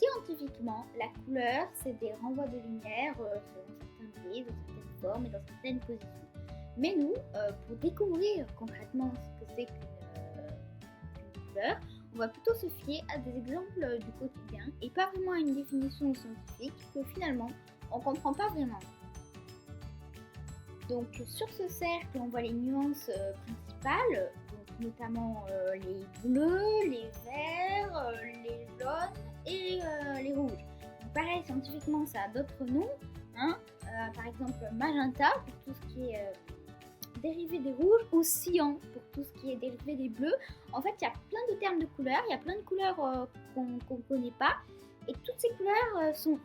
scientifiquement, la couleur, c'est des renvois de lumière selon certains biais, dans certaines formes et dans certaines positions. Mais nous, pour découvrir concrètement ce que c'est qu'une couleur, on va plutôt se fier à des exemples du quotidien et pas vraiment à une définition scientifique que finalement, on ne comprend pas vraiment. Donc sur ce cercle, on voit les nuances principales, donc notamment les bleus, les verts, les jaunes et les rouges. Donc pareil, scientifiquement, ça a d'autres noms, hein, par exemple magenta pour tout ce qui est dérivé des rouges, ou cyan pour tout ce qui est dérivé des bleus. En fait, il y a plein de termes de couleurs, il y a plein de couleurs qu'on ne connaît pas, et toutes ces couleurs sont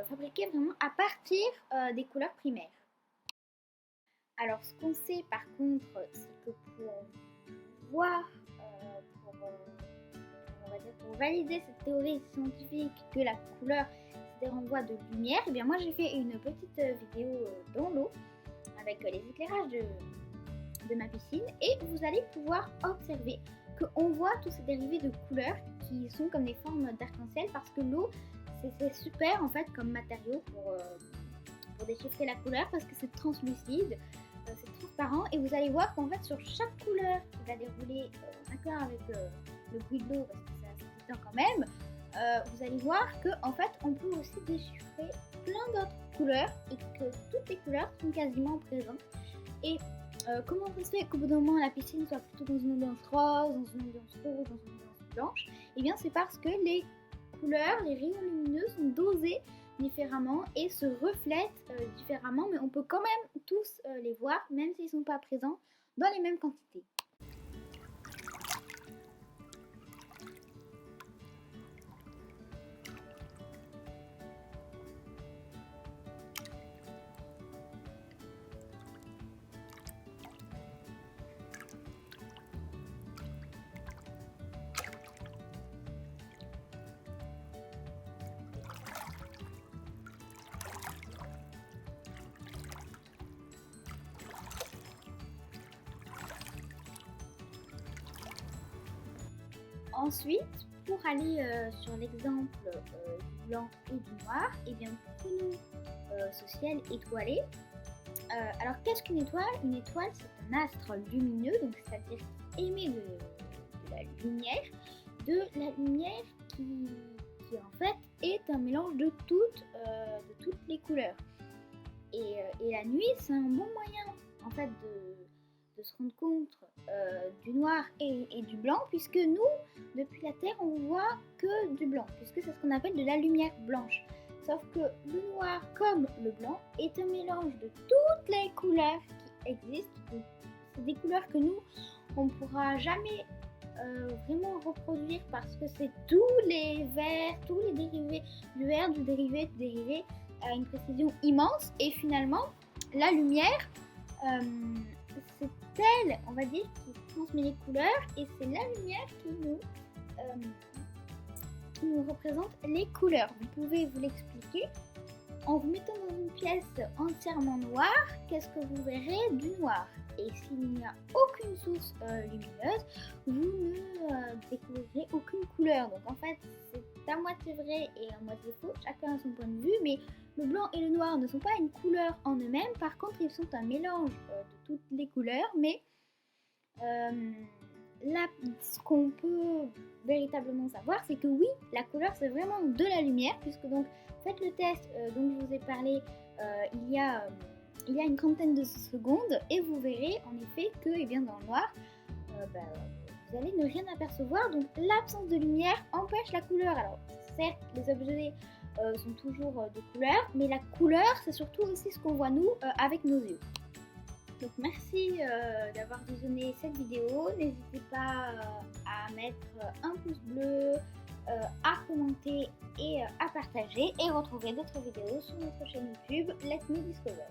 fabriquées vraiment à partir des couleurs primaires. Alors, ce qu'on sait par contre, c'est que pour voir, pour valider cette théorie scientifique que la couleur c'est des renvois de lumière, et bien moi j'ai fait une petite vidéo dans l'eau avec les éclairages de ma piscine, et vous allez pouvoir observer qu'on voit tous ces dérivés de couleurs qui sont comme des formes d'arc-en-ciel, parce que l'eau c'est super en fait comme matériau pour déchiffrer la couleur, parce que c'est translucide, c'est transparent, et vous allez voir qu'en fait sur chaque couleur qui va dérouler en accord avec le bruit de l'eau, parce que c'est assez distant quand même, vous allez voir que en fait on peut aussi déchiffrer plein d'autres couleurs et que toutes les couleurs sont quasiment présentes. Et comment ça se fait qu'au bout d'un moment la piscine soit plutôt dans une ambiance rose, dans une ambiance rouge, dans une ambiance blanche? Et bien c'est parce que les couleurs, les rayons lumineux sont dosés différemment et se reflètent différemment, mais on peut quand même tous les voir, même s'ils ne sont pas présents dans les mêmes quantités. Ensuite, pour aller sur l'exemple du blanc et du noir, et bien prenons ce ciel étoilé. Alors qu'est-ce qu'une étoile? Une étoile, c'est un astre lumineux, donc c'est-à-dire qui émet de la lumière qui en fait est un mélange de toutes les couleurs. Et la nuit, c'est un bon moyen en fait de se rendre compte du noir et du blanc, puisque nous, depuis la Terre, on voit que du blanc, puisque c'est ce qu'on appelle de la lumière blanche. Sauf que le noir, comme le blanc, est un mélange de toutes les couleurs qui existent. Donc, c'est des couleurs que nous, on ne pourra jamais vraiment reproduire, parce que c'est tous les verts, tous les dérivés du vert, du dérivé, à une précision immense. Et finalement, la lumière, c'est elle, on va dire, qui transmet les couleurs, et c'est la lumière qui nous représente les couleurs. Vous pouvez vous l'expliquer en vous mettant dans une pièce entièrement noire. Qu'est-ce que vous verrez? Du noir. Et s'il n'y a aucune source lumineuse, vous ne découvrirez aucune couleur. Donc en fait, c'est à moitié vrai et à moitié faux, chacun a son point de vue, mais le blanc et le noir ne sont pas une couleur en eux-mêmes. Par contre, ils sont un mélange de toutes les couleurs, mais là, ce qu'on peut véritablement savoir, c'est que oui, la couleur, c'est vraiment de la lumière, puisque donc, faites le test dont je vous ai parlé il y a une trentaine de secondes, et vous verrez en effet que dans le noir, vous allez ne rien apercevoir. Donc l'absence de lumière empêche la couleur. Alors certes, les objets sont toujours de couleur, mais la couleur, c'est surtout aussi ce qu'on voit nous avec nos yeux. Donc merci d'avoir visionné cette vidéo. N'hésitez pas à mettre un pouce bleu, à commenter et à partager, et retrouver d'autres vidéos sur notre chaîne YouTube Let Me Discover.